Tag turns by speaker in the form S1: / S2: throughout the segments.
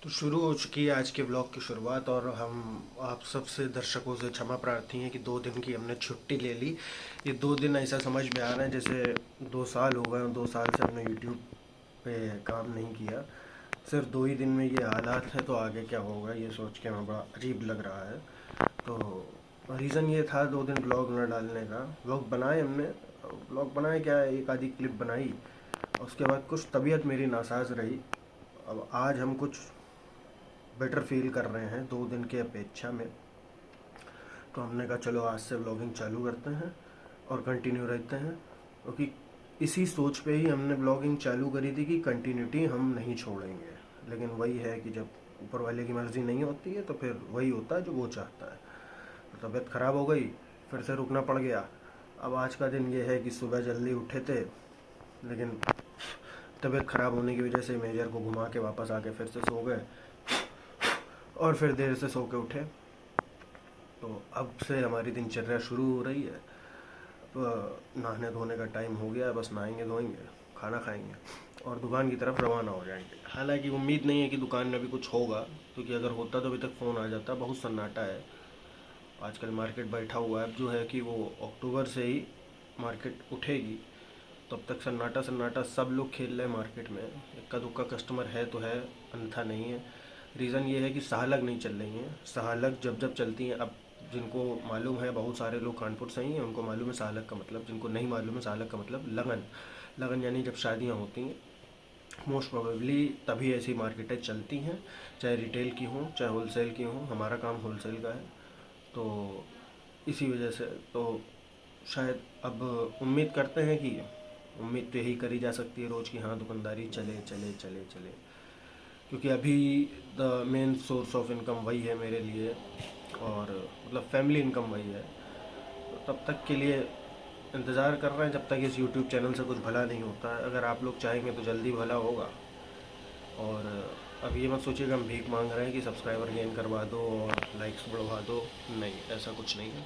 S1: तो शुरू हो चुकी है आज के ब्लॉग की शुरुआत। और हम आप सबसे दर्शकों से क्षमा प्रार्थी हैं कि 2 दिन की हमने छुट्टी ले ली। ये 2 दिन ऐसा समझ में आ रहा है जैसे 2 साल हो गए और 2 साल से हमने यूट्यूब पे काम नहीं किया। सिर्फ 2 ही दिन में ये हालात है तो आगे क्या होगा ये सोच के हमें बड़ा अजीब लग रहा है। तो रीज़न ये था 2 दिन ब्लॉग न डालने का। ब्लॉग बनाए हमने, ब्लॉग बनाए क्या, एक आधी क्लिप बनाई। उसके बाद कुछ तबीयत मेरी नासाज रही। अब आज हम कुछ बेटर फील कर रहे हैं 2 दिन के अपेक्षा में। तो हमने कहा चलो आज से ब्लॉगिंग चालू करते हैं और कंटिन्यू रहते हैं, क्योंकि इसी सोच पे ही हमने ब्लॉगिंग चालू करी थी कि कंटिन्यूटी हम नहीं छोड़ेंगे। लेकिन वही है कि जब ऊपर वाले की मर्ज़ी नहीं होती है तो फिर वही होता है जो वो चाहता है। तो तबीयत ख़राब हो गई, फिर से रुकना पड़ गया। अब आज का दिन ये है कि सुबह जल्दी उठे थे, लेकिन तबीयत ख़राब होने की वजह से मेजर को घुमा के वापस आके फिर से सो गए और फिर देर से सो के उठे। तो अब से हमारी दिनचर्या शुरू हो रही है। अब नहाने धोने का टाइम हो गया है, बस नहाएंगे धोएंगे, खाना खाएंगे और दुकान की तरफ रवाना हो जाएंगे। हालांकि उम्मीद नहीं है कि दुकान में भी कुछ होगा, क्योंकि अगर होता तो अभी तक फ़ोन आ जाता। बहुत सन्नाटा है आजकल, मार्केट बैठा हुआ है। अब जो है कि वो अक्टूबर से ही मार्केट उठेगी, तब तक सन्नाटा सन्नाटा। सब लोग खेल रहे हैं मार्केट में, इक्का दुक्का कस्टमर है तो है, अन्यथा नहीं है। रीज़न ये है कि साहलग नहीं चल रही हैं। साहलग जब जब चलती हैं, अब जिनको मालूम है, बहुत सारे लोग कानपुर से ही हैं, उनको मालूम है साहलग का मतलब। जिनको नहीं मालूम है साहलग का मतलब लगन। लगन यानी जब शादियाँ होती हैं, मोस्ट प्रोबेबली तभी ऐसी मार्केटें चलती हैं, चाहे रिटेल की हों चाहे होलसेल की हों। हमारा काम होलसेल का है, तो इसी वजह से तो शायद अब उम्मीद करते हैं कि उम्मीद तो यही करी जा सकती है रोज़ की, हाँ दुकानदारी चले चले चले चले, क्योंकि अभी the main source of income वही है मेरे लिए, और मतलब फैमिली इनकम वही है। तो तब तक के लिए इंतज़ार कर रहे हैं जब तक इस यूट्यूब चैनल से कुछ भला नहीं होता है। अगर आप लोग चाहेंगे तो जल्दी भला होगा। और अब ये मत सोचिएगा हम भीख मांग रहे हैं कि सब्सक्राइबर गेन करवा दो और लाइक्स बढ़वा दो, नहीं, ऐसा कुछ नहीं है।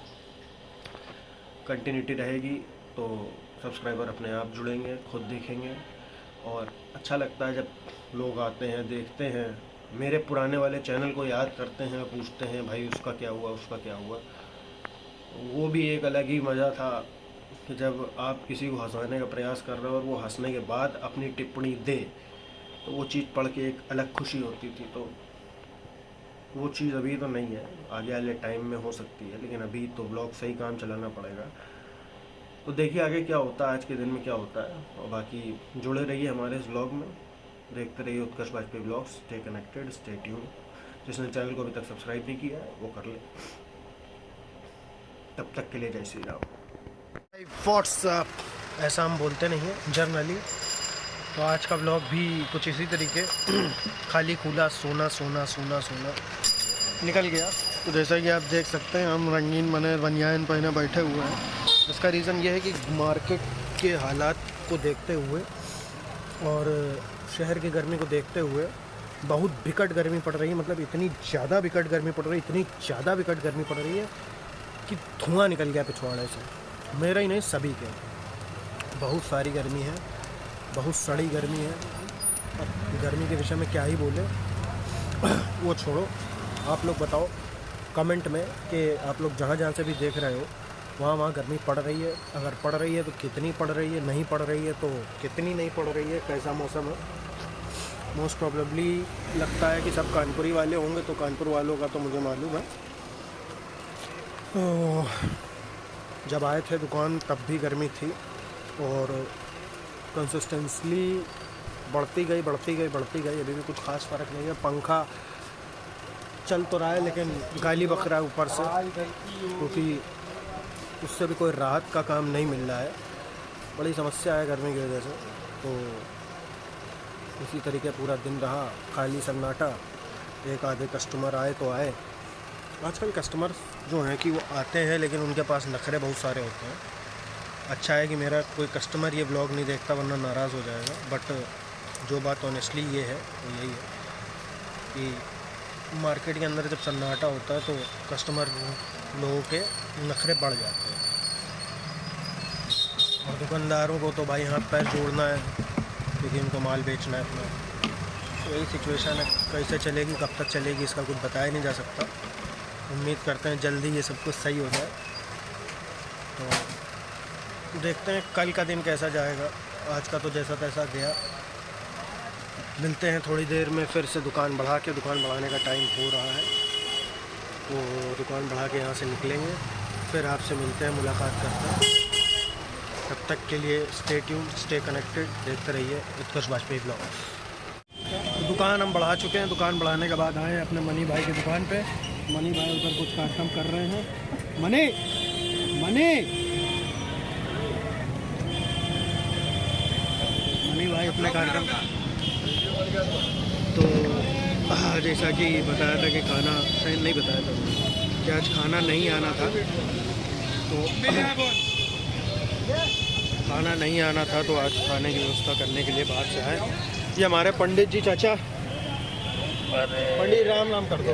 S1: कंटिन्यूटी रहेगी तो सब्सक्राइबर अपने आप जुड़ेंगे, खुद देखेंगे। और अच्छा लगता है जब लोग आते हैं, देखते हैं, मेरे पुराने वाले चैनल को याद करते हैं, पूछते हैं भाई उसका क्या हुआ, उसका क्या हुआ। वो भी एक अलग ही मज़ा था कि जब आप किसी को हंसाने का प्रयास कर रहे हो और वो हंसने के बाद अपनी टिप्पणी दे, तो वो चीज़ पढ़ के एक अलग खुशी होती थी। तो वो चीज़ अभी तो नहीं है, आगे वाले टाइम में हो सकती है, लेकिन अभी तो ब्लॉग से ही काम चलाना पड़ेगा। तो देखिए आगे क्या होता है, आज के दिन में क्या होता है। और बाकी जुड़े रहिए हमारे इस ब्लॉग में, देखते रहिए Utkarsh Vajpayee blogs. Stay connected, stay tune. जिसने चैनल को अभी तक सब्सक्राइब नहीं किया है वो कर ले। तब तक के लिए जय श्री राम। व्हाट्सअप, ऐसा हम बोलते नहीं हैं जर्नली। तो आज का ब्लॉग भी कुछ इसी तरीके खाली खुला सोना सोना सोना सोना निकल गया। तो जैसा कि आप देख सकते हैं हम रंगीन बने बनियान पहने बैठे हुए हैं। इसका रीज़न ये है कि मार्केट के हालात को देखते हुए और शहर की गर्मी को देखते हुए बहुत विकट गर्मी पड़ रही है। मतलब इतनी ज़्यादा विकट गर्मी पड़ रही है, इतनी ज़्यादा विकट गर्मी पड़ रही है कि धुआं निकल गया पिछवाड़े से। मेरा ही नहीं, सभी के। बहुत सारी गर्मी है, बहुत सड़ी गर्मी है। अब गर्मी के विषय में क्या ही बोले, वो छोड़ो। आप लोग बताओ कमेंट में कि आप लोग जहाँ जहाँ से भी देख रहे हो वहाँ गर्मी पड़ रही है। अगर पड़ रही है तो कितनी पड़ रही है, नहीं पड़ रही है तो कितनी नहीं पड़ रही है, कैसा मौसम है। मोस्ट प्रोबेबली लगता है कि सब कानपुरी वाले होंगे, तो कानपुर वालों का तो मुझे मालूम है। तो जब आए थे दुकान तब भी गर्मी थी और कंसिस्टेंसली बढ़ती गई बढ़ती गई बढ़ती गई। अभी भी कुछ खास फ़र्क नहीं है। पंखा चल तो रहा है लेकिन गाली बक रहा है ऊपर से, क्योंकि उससे भी कोई राहत का काम नहीं मिल रहा है। बड़ी समस्या है गर्मी की वजह से। तो इसी तरीके पूरा दिन रहा, खाली सन्नाटा। एक आधे कस्टमर आए तो आए। आजकल कस्टमर जो हैं कि वो आते हैं लेकिन उनके पास नखरे बहुत सारे होते हैं। अच्छा है कि मेरा कोई कस्टमर ये ब्लॉग नहीं देखता, वरना नाराज़ हो जाएगा। बट जो बात ऑनेस्टली ये है वो यही है कि मार्केट के अंदर जब सन्नाटा होता है तो कस्टमर लोगों के नखरे बढ़ जाते हैं। और दुकानदारों को तो भाई हाथ पैर जोड़ना है, क्योंकि उनको माल बेचना है अपना। यही सिचुएशन है, कैसे चलेगी कब तक चलेगी इसका कुछ बताया नहीं जा सकता। उम्मीद करते हैं जल्दी ये सब कुछ सही हो जाए। तो देखते हैं कल का दिन कैसा जाएगा। आज का तो जैसा तैसा गया। मिलते हैं थोड़ी देर में फिर से दुकान बढ़ाने का टाइम हो रहा है। तो दुकान बढ़ा के यहाँ से निकलेंगे, फिर आपसे मिलते हैं, मुलाकात करते हैं। तब तक के लिए स्टे ट्यून्ड, स्टे कनेक्टेड, देखते रहिए उत्कर्ष वाजपेयी ब्लॉग। दुकान हम बढ़ा चुके हैं। दुकान बढ़ाने के बाद आए हैं अपने मनी भाई की दुकान पे। मनी भाई उधर कुछ कार्यक्रम कर रहे हैं। मनी भाई अपने कार्यक्रम। तो जैसा कि बताया था कि खाना सही नहीं बताया था कि आज खाना नहीं आना था, तो खाना नहीं आना था तो आज खाने की व्यवस्था करने के लिए बाहर से आए। ये हमारे पंडित जी चाचा, पंडित राम कर दो।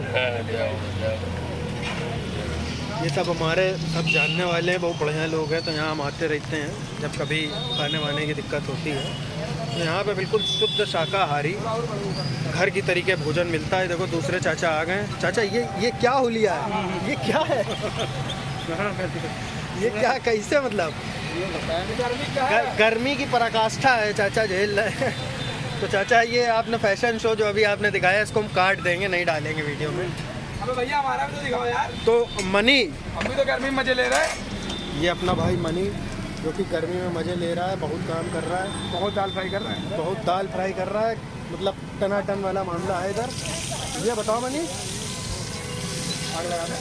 S1: ये सब हमारे सब जानने वाले हैं, बहुत बढ़िया लोग हैं। तो यहाँ हम आते रहते हैं जब कभी खाने वाने की दिक्कत होती है। तो यहाँ पे बिल्कुल शुद्ध शाकाहारी घर की तरीके भोजन मिलता है। देखो दूसरे चाचा आ गए। चाचा ये क्या हुलिया है, ये क्या है? ये क्या, कैसे मतलब? गर्मी की पराकाष्ठा है, चाचा झेल रहे हैं। तो चाचा ये आपने फैशन शो जो अभी आपने दिखाया इसको हम काट देंगे, नहीं डालेंगे वीडियो में।
S2: अबे भैया हमारा भी तो दिखाओ यार।
S1: तो मनी
S2: हम भी तो गर्मी में मजे ले रहे हैं।
S1: ये अपना भाई मनी जो कि गर्मी में मज़े ले रहा है, बहुत काम कर रहा है,
S2: बहुत दाल फ्राई कर रहे हैं,
S1: बहुत दाल फ्राई कर रहा है। मतलब टनाटन वाला मामला है इधर। ये बताओ मनी,
S2: आग लगा दे।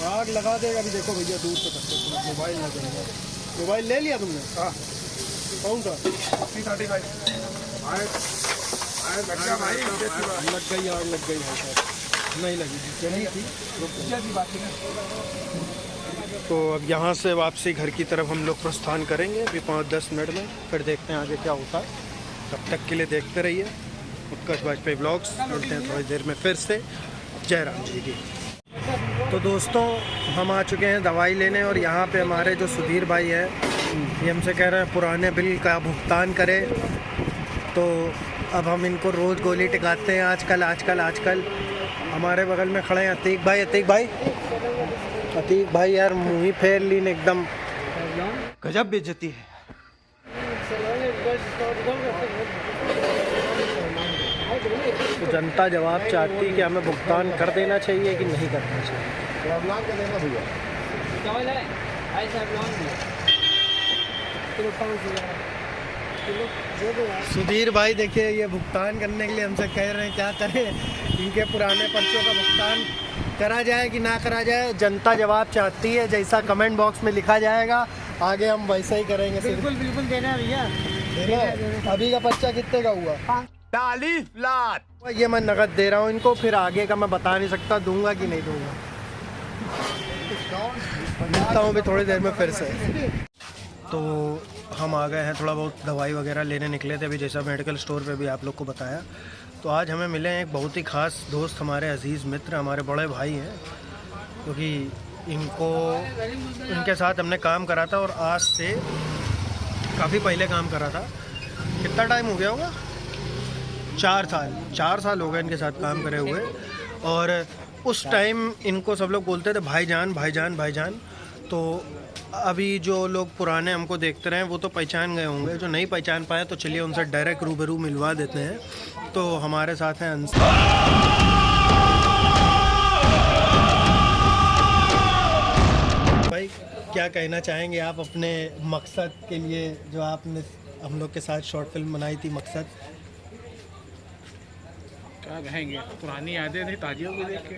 S1: आग लगा देगा। अभी देखो भैया दूर से करते, मोबाइल ना देगा। मोबाइल ले लिया तुमने?
S2: हाँ।
S1: कौन सा?
S2: 35 लग गया भाई,
S1: लग गई आग, लग गई है सर। नहीं लगी थी, चली थी। तो अब यहाँ से वापसी घर की तरफ हम लोग प्रस्थान करेंगे अभी 5-10 मिनट में। फिर देखते हैं आगे क्या होता है। तब तक के लिए देखते रहिए उत्कर्ष वाजपेयी ब्लॉग्स। मिलते हैं थोड़ी देर में फिर से। जय राम जी की। तो दोस्तों हम आ चुके हैं दवाई लेने, और यहाँ पे हमारे जो सुधीर भाई है ये हमसे कह रहे हैं पुराने बिल का भुगतान करें। तो अब हम इनको रोज़ गोली टिकाते हैं आजकल। हमारे बगल में खड़े हैं अतीक भाई यार मुँह ही फेर ली ने एकदम, गजब बेइज्जती है। तो जनता जवाब चाहती है कि हमें भुगतान कर देना चाहिए कि नहीं करना चाहिए। सुधीर भाई देखिए ये भुगतान करने के लिए हमसे कह रहे हैं, क्या करें? इनके पुराने पर्चों का भुगतान करा जाए कि ना करा जाए, जनता जवाब चाहती है। जैसा कमेंट बॉक्स में लिखा जाएगा आगे हम वैसा ही करेंगे।
S2: बिल्कुल देना भैया।
S1: अभी का पर्चा कितने का हुआ?
S2: 40 लाख।
S1: ये मैं नगद दे रहा हूँ इनको, फिर आगे का मैं बता नहीं सकता दूंगा कि नहीं दूंगा। मिलता हूँ भी थोड़ी देर में फिर से। तो हम आ गए हैं, थोड़ा बहुत दवाई वगैरह लेने निकले थे अभी, जैसा मेडिकल स्टोर पे भी आप लोग को बताया। तो आज हमें मिले हैं एक बहुत ही ख़ास दोस्त, हमारे अजीज़ मित्र, हमारे बड़े भाई हैं, क्योंकि इनके साथ हमने काम करा था और आज से काफ़ी पहले काम करा था। कितना टाइम हो गया होगा? 4 साल हो गए इनके साथ काम करे हुए। और उस टाइम इनको सब लोग बोलते थे भाईजान। तो अभी जो लोग पुराने हमको देखते रहे वो तो पहचान गए होंगे, जो नहीं पहचान पाए तो चलिए उनसे डायरेक्ट रूबरू मिलवा देते हैं। तो हमारे साथ हैं अंसार भाई। क्या कहना चाहेंगे आप अपने मकसद के लिए, जो आपने हम लोग के साथ शॉर्ट फिल्म बनाई थी मकसद?
S2: क्या कहेंगे, पुरानी यादें थी, ताजियों को देख के।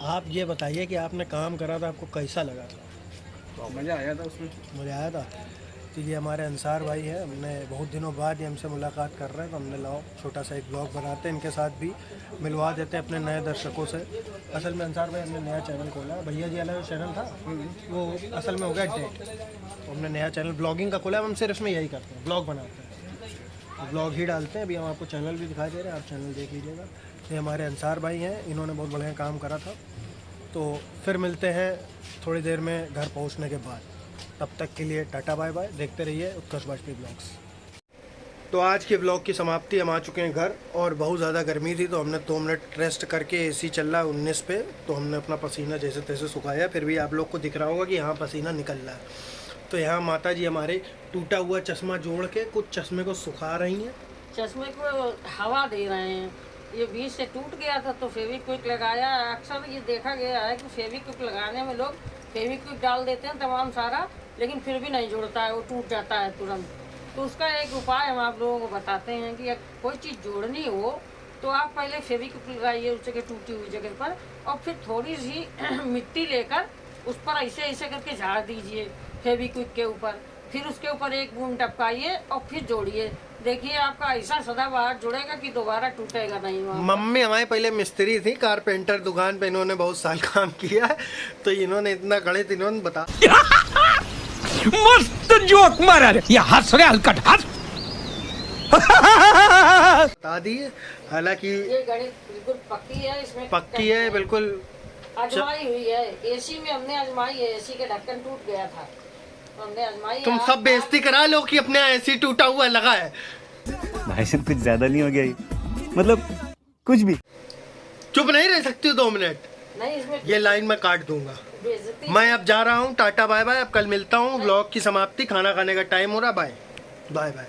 S1: आप ये बताइए कि आपने काम करा था, आपको कैसा लगा?
S2: मज़ा आया था उसमें।
S1: मज़ा आया था। तो ये हमारे अंसार भाई है, हमने बहुत दिनों बाद ये हमसे मुलाकात कर रहे हैं, तो हमने लाओ छोटा सा एक ब्लॉग बनाते हैं, इनके साथ भी मिलवा देते हैं अपने नए दर्शकों से। असल में अंसार भाई हमने नया चैनल खोला, भैया जी वाला जो चैनल था वो असल में हो गया डेट। तो हमने नया चैनल ब्लॉगिंग का खोला, हम सिर्फ इसमें यही करते हैं, ब्लॉग बनाते हैं, ब्लॉग ही डालते हैं। अभी हम आपको चैनल भी दिखा दे रहे हैं, आप चैनल देख लीजिएगा। ये हमारे अंसार भाई हैं, इन्होंने बहुत बढ़िया काम करा था। तो फिर मिलते हैं थोड़ी देर में घर पहुंचने के बाद। तब तक के लिए टाटा बाय बाय। देखते रहिए उत्कर्ष वाजपेयी ब्लॉग्स। तो आज के व्लॉग की समाप्ति, हम आ चुके हैं घर और बहुत ज़्यादा गर्मी थी तो हमने 2 मिनट रेस्ट करके एसी चल रहा है 19 पे, तो हमने अपना पसीना जैसे तैसे सुखाया। फिर भी आप लोग को दिख रहा होगा कि यहाँ पसीना निकल रहा है। तो यहाँ माता जी हमारे टूटा हुआ चश्मा जोड़ के कुछ चश्मे को सुखा रही हैं।
S3: चश्मे को हवा दे रहे हैं। ये बीच से टूट गया था तो फेविक्विक लगाया। अक्सर ये देखा गया है कि फेविक्विक लगाने में लोग फेविक्विक डाल देते हैं तमाम सारा, लेकिन फिर भी नहीं जुड़ता है, वो टूट जाता है तुरंत। तो उसका एक उपाय हम आप लोगों को बताते हैं कि अगर कोई चीज़ जोड़नी हो तो आप पहले फेविक्विक लगाइए उस जगह, टूटी हुई जगह पर, और फिर थोड़ी सी मिट्टी लेकर उस पर ऐसे ऐसे करके झाड़ दीजिए फेविक्विक के ऊपर। फिर उसके ऊपर एक बूंद टपकाइए और फिर जोड़िए। देखिए आपका ऐसा सदाबहार जुड़ेगा कि दोबारा टूटेगा नहीं।
S1: मम्मी हमारे पहले मिस्त्री थी, कारपेंटर दुकान पे, इन्होंने बहुत साल काम किया है, तो इन्होंने इतना गणित इन्होंने बता
S4: मस्त जोक मारा रे, ये हंस रहे हलकट हंस
S1: बता दिए। हालांकि
S3: ये गणित बिल्कुल पक्की है, इसमें
S1: पक्की है बिल्कुल,
S3: आजमाई हुई है। एसी में हमने आजमाई है, एसी का ढक्कन टूट गया था तो हमने आजमाई।
S1: तुम सब बेइज्जती करा लो कि अपने ऐसी टूटा हुआ लगा है।
S5: भाई साहब कुछ ज्यादा नहीं हो गया ये? मतलब कुछ भी।
S1: चुप नहीं रह सकती हो 2 मिनट?
S3: नहीं, इसमें
S1: ये लाइन मैं काट दूंगा।
S3: बेइज्जती।
S1: मैं अब जा रहा हूँ, टाटा बाय बाय, अब कल मिलता हूँ। व्लॉग की समाप्ति, खाना खाने का टाइम हो रहा, बाय बाय बाय।